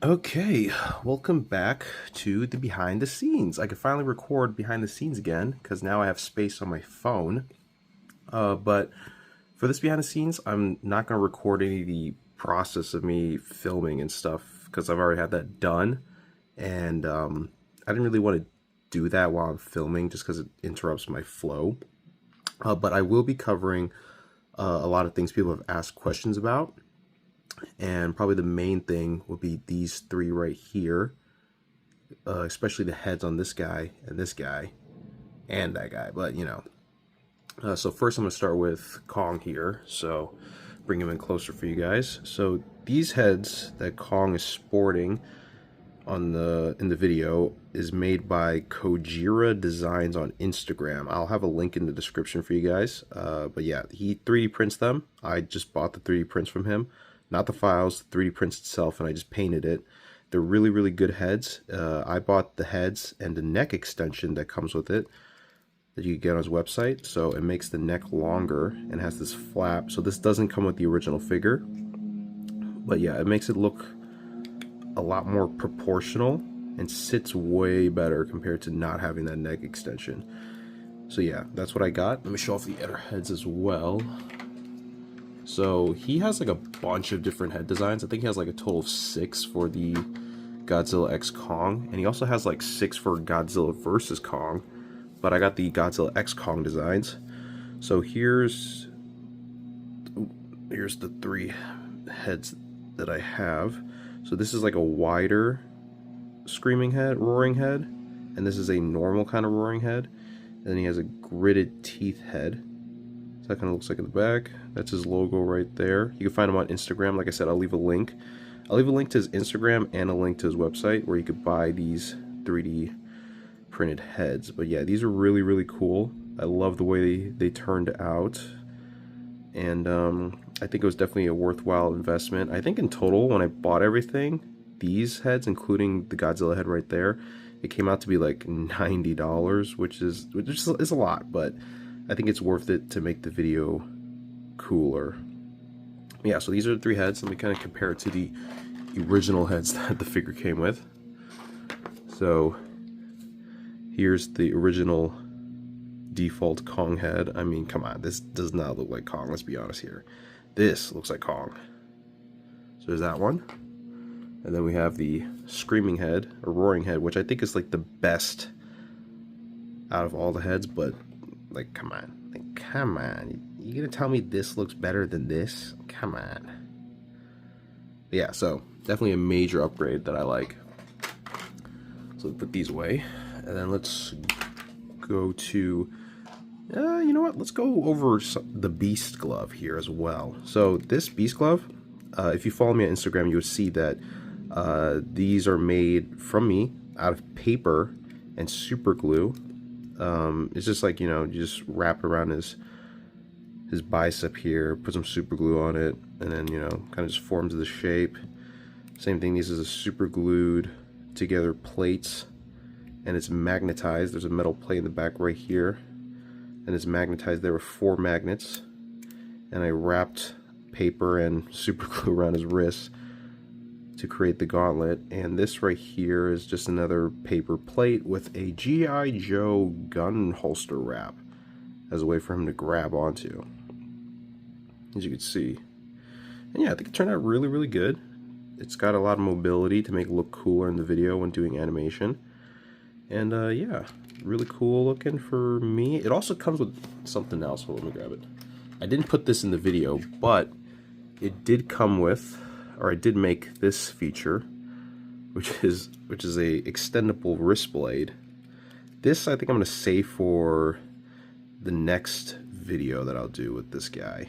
Okay, welcome back to the behind the scenes. I can finally record behind the scenes again because now I have space on my phone. But for this behind the scenes, I'm not going to record any of the process of me filming and stuff because I've already had that done. And I didn't really want to do that while I'm filming just because it interrupts my flow. But I will be covering a lot of things people have asked questions about. And probably the main thing would be these three right here, especially the heads on this guy and that guy. But so first I'm going to start with Kong here. So bring him in closer for you guys. So these heads that Kong is sporting in the video is made by Gojira Designs on Instagram. I'll have a link in the description for you guys. But yeah, he 3D prints them. I just bought the 3D prints from him. Not the files, the 3D prints itself, and I just painted it. They're really, really good heads. I bought the heads and the neck extension that comes with it that you can get on his website. So it makes the neck longer and has this flap. So this doesn't come with the original figure. But yeah, it makes it look a lot more proportional and sits way better compared to not having that neck extension. So yeah, that's what I got. Let me show off the other heads as well. So he has like a bunch of different head designs. I think he has like a total of 6 for the Godzilla X Kong, and he also has like 6 for Godzilla versus Kong. But I got the Godzilla X Kong designs. So here's the 3 heads that I have. So this is like a wider screaming head, roaring head, and this is a normal kind of roaring head. And then he has a gritted teeth head. So that kind of looks like in the back. That's his logo right there. You can find him on Instagram. Like I said, I'll leave a link. I'll leave a link to his Instagram and a link to his website where you could buy these 3D printed heads. But yeah, these are really, really cool. I love the way they turned out. And I think it was definitely a worthwhile investment. I think in total, when I bought everything, these heads, including the Godzilla head right there, it came out to be like $90, which is a lot, but I think it's worth it to make the video cooler. Yeah, so these are the 3 heads. Let me kind of compare it to the original heads that the figure came with. So here's the original default Kong head. I mean, come on, this does not look like Kong, let's be honest here. This looks like Kong. So there's that one. And then we have the screaming head, or roaring head, which I think is like the best out of all the heads, but like, come on. You gonna tell me this looks better than this? Come on. But yeah, so definitely a major upgrade that I like. So put these away, and then let's go to, you know what? Let's go over the Beast Glove here as well. So this Beast Glove, if you follow me on Instagram, you would see that these are made from me out of paper and super glue. It's just like, you just wrap it around his bicep here, put some super glue on it, and then, kind of just forms the shape. Same thing, these is a super glued together plates, and it's magnetized. There's a metal plate in the back right here, and it's magnetized. There were 4 magnets, and I wrapped paper and super glue around his wrists to create the gauntlet. And this right here is just another paper plate with a G.I. Joe gun holster wrap as a way for him to grab onto, as you can see. And yeah, I think it turned out really, really good. It's got a lot of mobility to make it look cooler in the video when doing animation. And yeah, really cool looking for me. It also comes with something else. Hold on, let me grab it. I didn't put this in the video, but it did come with, or I did make this feature, which is a extendable wrist blade. This I think I'm going to save for the next video that I'll do with this guy.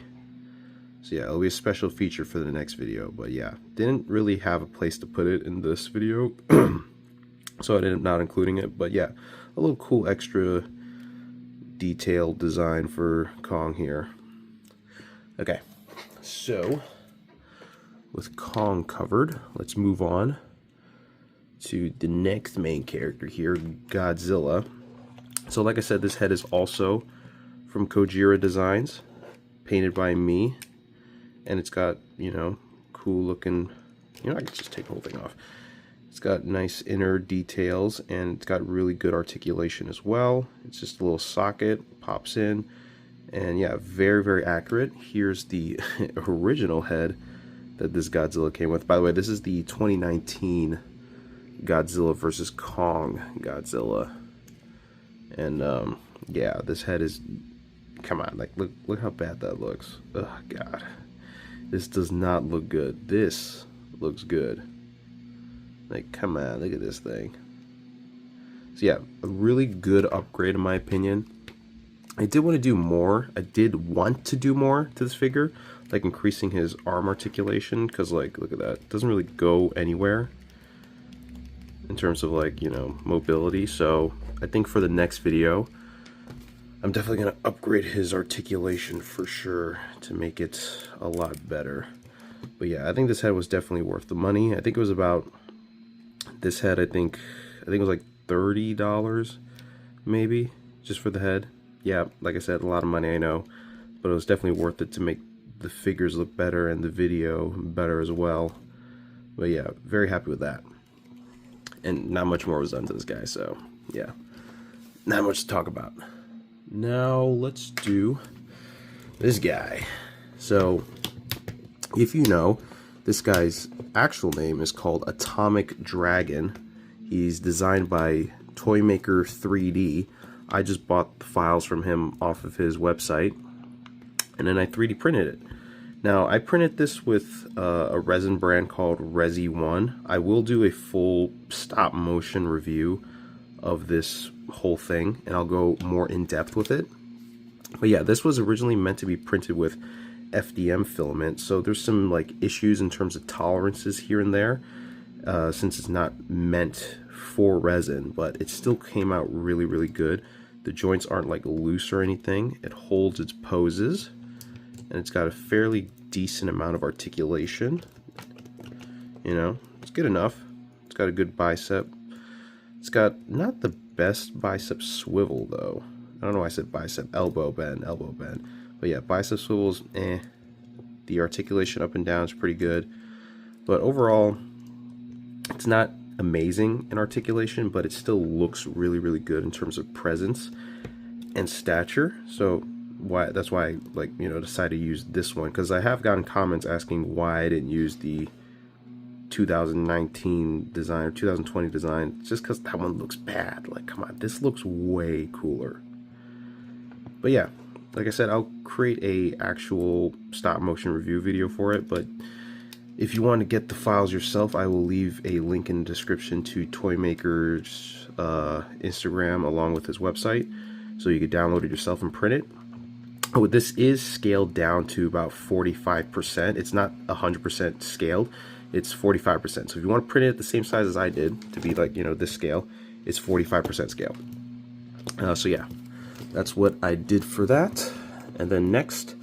So yeah, it'll be a special feature for the next video. But yeah, didn't really have a place to put it in this video, so I ended up not including it. But yeah, a little cool extra detailed design for Kong here. Okay, so with Kong covered, let's move on to the next main character here, Godzilla. So like I said, this head is also from Gojira Designs, painted by me, and it's got, cool looking, I can just take the whole thing off. It's got nice inner details, and it's got really good articulation as well. It's just a little socket, pops in, and yeah, very, very accurate. Here's the original head that this Godzilla came with. By the way, this is the 2019 Godzilla versus Kong Godzilla. And yeah, this head is, come on, like look how bad that looks. Oh god. This does not look good. This looks good. Like, come on, look at this thing. So yeah, a really good upgrade in my opinion. I did want to do more. I did want to do more to this figure, like increasing his arm articulation, because like, look at that. It doesn't really go anywhere in terms of like, you know, mobility. So I think for the next video, I'm definitely going to upgrade his articulation for sure to make it a lot better. But yeah, I think this head was definitely worth the money. I think it was about, this head, I think it was like $30 maybe, just for the head. Yeah, like I said, a lot of money, I know, but it was definitely worth it to make the figures look better and the video better as well. But yeah, very happy with that. And not much more was done to this guy, so yeah, not much to talk about. Now let's do this guy. So if you know, this guy's actual name is called Atomic Dragon. He's designed by Toymaker 3D. I just bought the files from him off of his website, and then I 3D printed it. Now, I printed this with a resin brand called Resi1. I will do a full stop motion review of this whole thing, and I'll go more in depth with it. But yeah, this was originally meant to be printed with FDM filament, so there's some like issues in terms of tolerances here and there, since it's not meant for resin, but it still came out really, really good. The joints aren't like loose or anything. It holds its poses, and it's got a fairly decent amount of articulation. You know, it's good enough. It's got a good bicep. It's got not the best bicep swivel though. I don't know why I said bicep. Elbow bend. But yeah, bicep swivels, eh. The articulation up and down is pretty good. But overall, it's not amazing in articulation, but it still looks really, really good in terms of presence and stature. So that's why I, like, you know, decided to use this one, because I have gotten comments asking why I didn't use the 2019 design or 2020 design, just because that one looks bad. Like, come on, this looks way cooler. But yeah, like I said, I'll create a actual stop motion review video for it, but if you want to get the files yourself, I will leave a link in the description to Toymaker's Instagram along with his website, so you can download it yourself and print it. Oh, this is scaled down to about 45%. It's not 100% scaled. It's 45%. So if you want to print it at the same size as I did, to be like, you know, this scale, it's 45% scale. So yeah, that's what I did for that. And then next,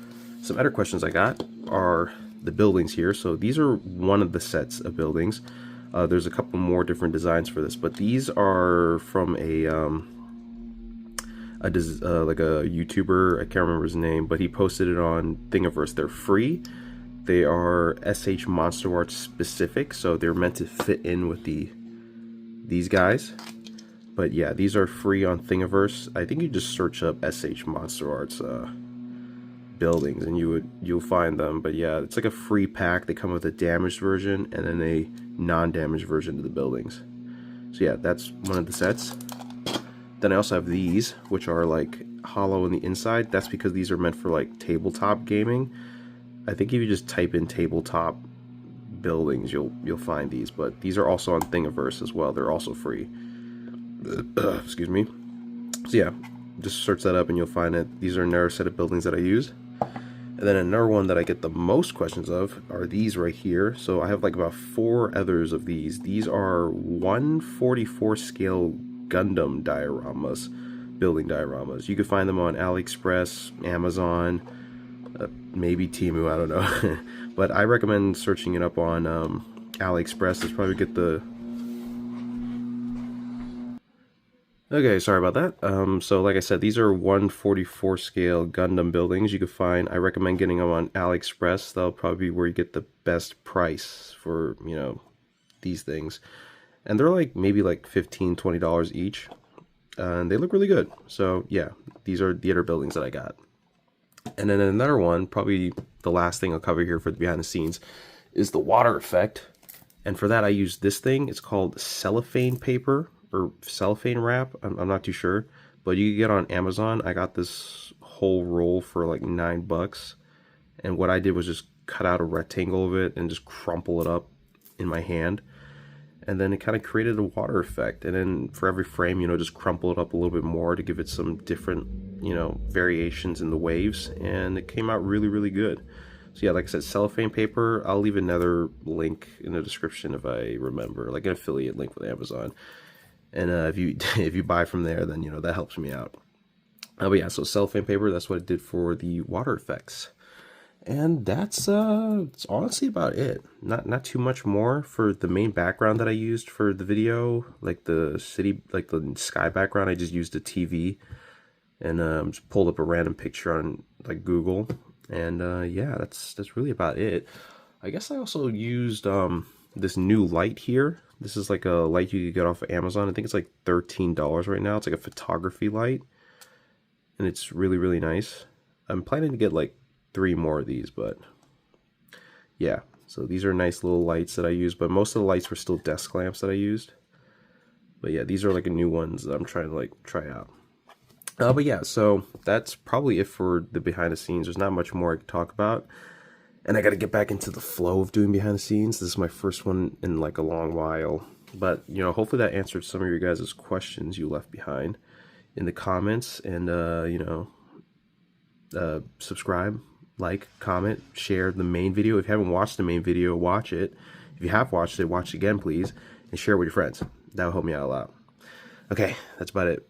some other questions I got are the buildings here. So these are one of the sets of buildings. There's a couple more different designs for this, but these are from like a YouTuber. I can't remember his name, but he posted it on Thingiverse. They're free. They are SH Monster Arts specific, so they're meant to fit in with these guys. But yeah, these are free on Thingiverse. I think you just search up SH Monster Arts buildings and you'll find them. But yeah, it's like a free pack. They come with a damaged version and then a non-damaged version of the buildings. So yeah, that's one of the sets. Then I also have these, which are like hollow on the inside. That's because these are meant for like tabletop gaming. I think if you just type in tabletop buildings, you'll find these. But these are also on Thingiverse as well. They're also free. Excuse me. So yeah, just search that up and you'll find it. These are another set of buildings that I use. And then another one that I get the most questions of are these right here. So I have like about 4 others of these. These are 1/44 scale Gundam dioramas, building dioramas. You can find them on AliExpress, Amazon, maybe Temu, I don't know. But I recommend searching it up on AliExpress. It's probably get the... Okay, sorry about that. So like I said, these are 1/44 scale Gundam buildings you can find. I recommend getting them on AliExpress. That'll probably be where you get the best price for, you know, these things. and they're like maybe like $15-20 each, and they look really good. So yeah, these are the other buildings that I got. And then another one, probably the last thing I'll cover here for the behind the scenes, is the water effect. And for that I use this thing. It's called cellophane paper or cellophane wrap. I'm not too sure, but you can get on Amazon. I got this whole roll for like $9, and what I did was just cut out a rectangle of it and just crumple it up in my hand, and then it kind of created a water effect. And then for every frame, you know, just crumple it up a little bit more to give it some different, you know, variations in the waves, and it came out really, really good. So yeah, like I said, cellophane paper. I'll leave another link in the description if I remember, like an affiliate link with Amazon. And if you buy from there, then you know that helps me out. But yeah, so cellophane paper. That's what it did for the water effects. And that's it's honestly about it. Not too much more for the main background that I used for the video, like the city, like the sky background. I just used a TV and just pulled up a random picture on like Google, and yeah, that's really about it. I guess I also used this new light here. This is like a light you could get off of Amazon. I think it's like $13 right now. It's like a photography light, and it's really, really nice. I'm planning to get like 3 more of these, but yeah, so these are nice little lights that I use, but most of the lights were still desk lamps that I used. But yeah, these are like new ones that I'm trying to like try out. But yeah, so that's probably it for the behind the scenes. There's not much more I can talk about, and I got to get back into the flow of doing behind the scenes. This is my first one in like a long while, but you know, hopefully that answered some of your guys' questions you left behind in the comments. And you know, subscribe, like, comment, share the main video. If you haven't watched the main video, watch it. If you have watched it, watch it again, please, and share it with your friends. That will help me out a lot. Okay, that's about it.